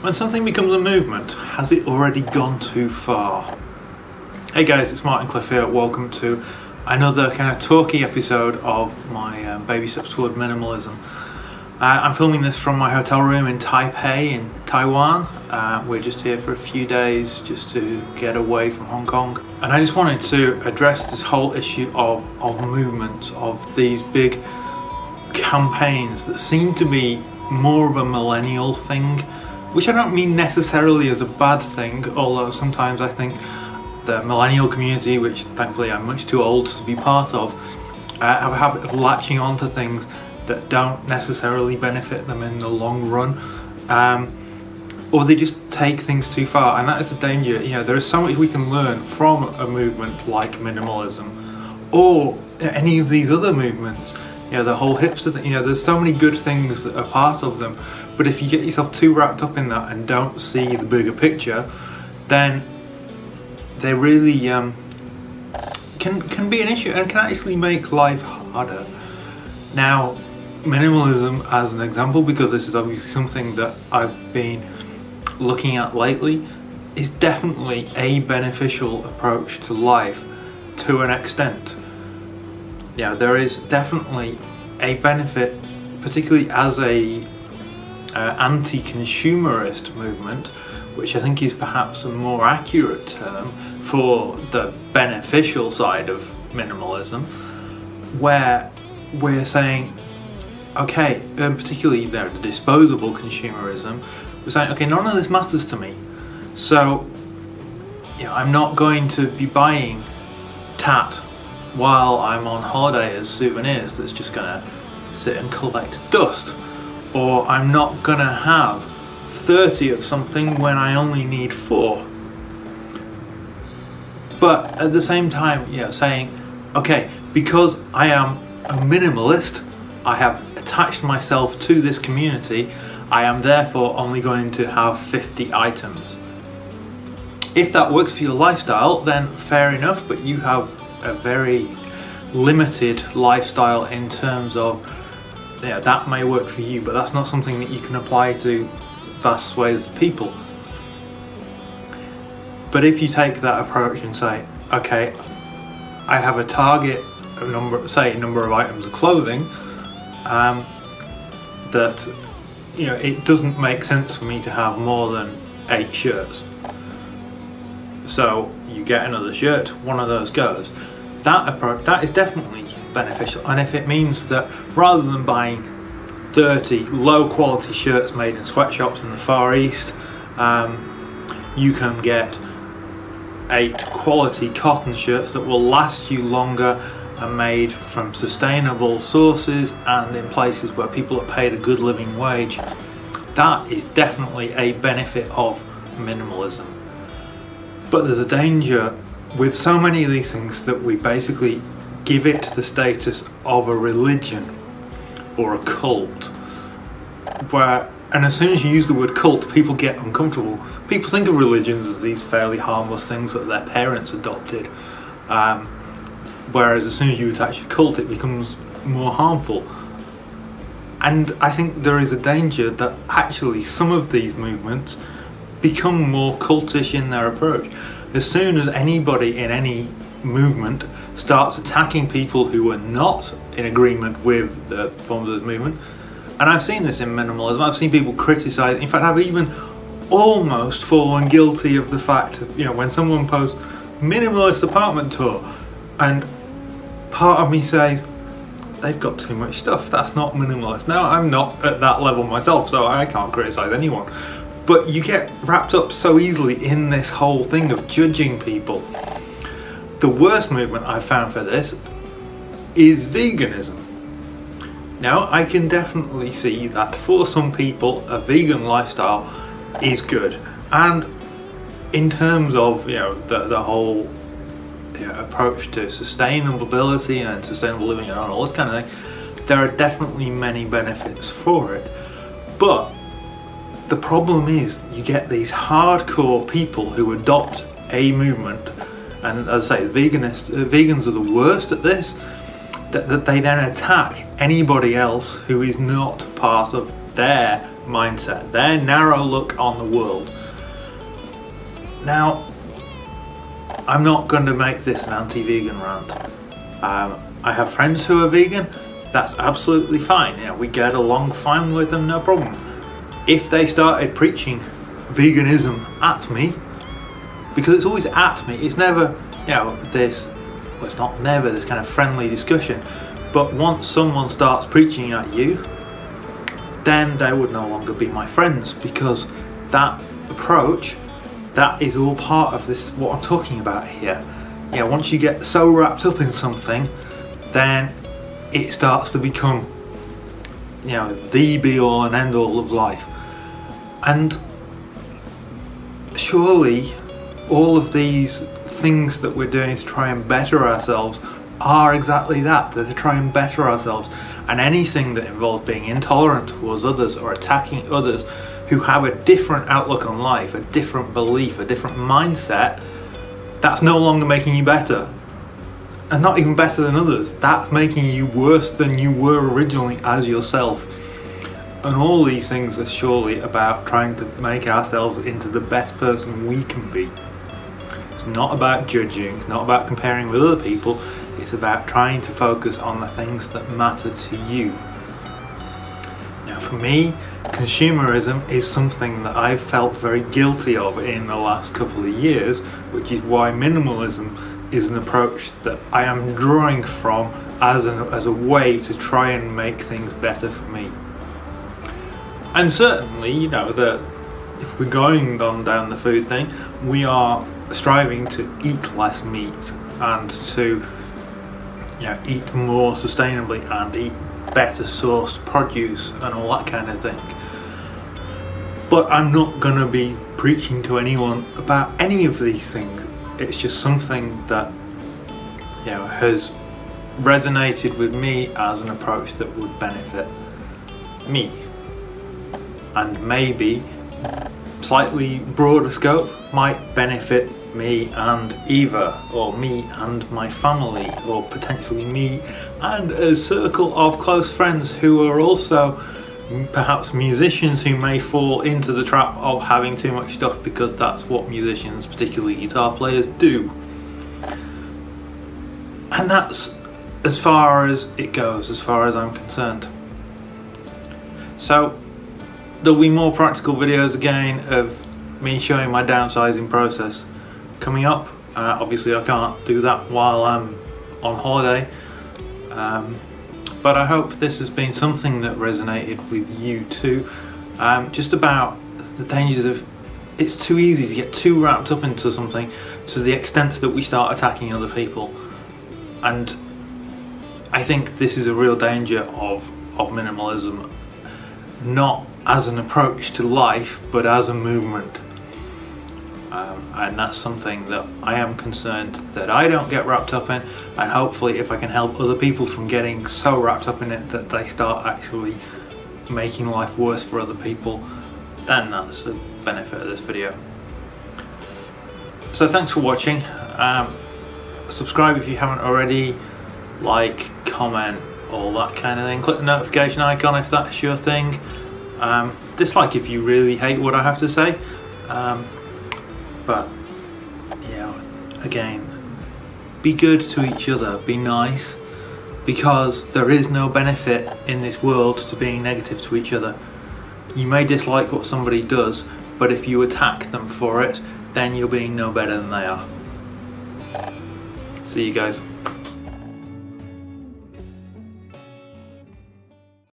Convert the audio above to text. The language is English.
When something becomes a movement, has it already gone too far? Hey guys, it's Martin Cliffe here. Welcome to another kind of talky episode of my Baby Steps Towards Minimalism. I'm filming this from my hotel room in Taipei in Taiwan. We're just here for a few days just to get away from Hong Kong. And I just wanted to address this whole issue of movements, of these big campaigns that seem to be more of a millennial thing, which I don't mean necessarily as a bad thing, although sometimes I think the millennial community, which thankfully I'm much too old to be part of, have a habit of latching onto things that don't necessarily benefit them in the long run, or they just take things too far, and that is the danger. There is so much we can learn from a movement like minimalism, or any of these other movements. The whole hipster thing. There's so many good things that are part of them, but if you get yourself too wrapped up in that and don't see the bigger picture, then they really can be an issue and can actually make life harder. Now, minimalism as an example, because this is obviously something that I've been looking at lately, is definitely a beneficial approach to life to an extent. There is definitely a benefit, particularly as a anti-consumerist movement, which I think is perhaps a more accurate term for the beneficial side of minimalism, where we're saying, okay, particularly the disposable consumerism, we're saying, okay, none of this matters to me, so I'm not going to be buying tat while I'm on holiday as souvenirs that's just going to sit and collect dust, or I'm not going to have 30 of something when I only need 4. But at the same time, saying, okay, because I am a minimalist, I have attached myself to this community, I am therefore only going to have 50 items. If that works for your lifestyle, then fair enough, but you have a very limited lifestyle in terms of, that may work for you, but that's not something that you can apply to vast swathes of people. But if you take that approach and say, okay, I have a target number of items of clothing, that it doesn't make sense for me to have more than 8 shirts. So you get another shirt, one of those goes. That approach, that is definitely beneficial, and if it means that rather than buying 30 low quality shirts made in sweatshops in the Far East, you can get 8 quality cotton shirts that will last you longer and made from sustainable sources and in places where people are paid a good living wage, that is definitely a benefit of minimalism. But there's a danger with so many of these things that we basically give it the status of a religion or a cult, and as soon as you use the word cult, people get uncomfortable. People think of religions as these fairly harmless things that their parents adopted, whereas as soon as you attach a cult, it becomes more harmful. And I think there is a danger that actually some of these movements become more cultish in their approach. As soon as anybody in any movement starts attacking people who are not in agreement with the forms of this movement, and I've seen this in minimalism, I've seen people criticise, in fact I've even almost fallen guilty of the fact of, when someone posts minimalist apartment tour, and part of me says, they've got too much stuff, that's not minimalist. Now, I'm not at that level myself, so I can't criticise anyone. But you get wrapped up so easily in this whole thing of judging people. The worst movement I've found for this is veganism. Now, I can definitely see that for some people, a vegan lifestyle is good. And in terms of, the whole approach to sustainability and sustainable living and all this kind of thing, there are definitely many benefits for it. But the problem is you get these hardcore people who adopt a movement, and as I say, vegans are the worst at this, that they then attack anybody else who is not part of their mindset, their narrow look on the world. Now, I'm not going to make this an anti-vegan rant. I have friends who are vegan. That's absolutely fine. You know, we get along fine with them, no problem. If they started preaching veganism at me, because it's always at me, it's never, you know, this, well, it's not never this kind of friendly discussion, but once someone starts preaching at you, then they would no longer be my friends, because that approach, that is all part of this, what I'm talking about here. You know, once you get so wrapped up in something, then it starts to become, you know, the be all and end all of life. And surely all of these things that we're doing to try and better ourselves are exactly that. They're to try and better ourselves. And anything that involves being intolerant towards others or attacking others who have a different outlook on life, a different belief, a different mindset, that's no longer making you better. And not even better than others. That's making you worse than you were originally as yourself. And all these things are surely about trying to make ourselves into the best person we can be. It's not about judging, it's not about comparing with other people, it's about trying to focus on the things that matter to you. Now for me, consumerism is something that I've felt very guilty of in the last couple of years, which is why minimalism is an approach that I am drawing from as a way to try and make things better for me. And certainly, you know, that if we're going on down the food thing, we are striving to eat less meat and to, you know, eat more sustainably and eat better sourced produce and all that kind of thing. But I'm not going to be preaching to anyone about any of these things. It's just something that, you know, has resonated with me as an approach that would benefit me. And maybe slightly broader scope might benefit me and Eva, or me and my family, or potentially me and a circle of close friends who are also perhaps musicians who may fall into the trap of having too much stuff, because that's what musicians, particularly guitar players, do. And that's as far as it goes, as far as I'm concerned. So there'll be more practical videos again of me showing my downsizing process coming up. Obviously I can't do that while I'm on holiday. But I hope this has been something that resonated with you too. Just about the dangers of, it's too easy to get too wrapped up into something to the extent that we start attacking other people. And I think this is a real danger of minimalism, not as an approach to life, but as a movement. And that's something that I am concerned that I don't get wrapped up in, and hopefully if I can help other people from getting so wrapped up in it that they start actually making life worse for other people, then that's the benefit of this video. So thanks for watching. Subscribe if you haven't already, like, comment, all that kind of thing. Click the notification icon if that's your thing. Dislike if you really hate what I have to say. But, you know, again, be good to each other, be nice, because there is no benefit in this world to being negative to each other. You may dislike what somebody does, but if you attack them for it, then you're being no better than they are. See you guys.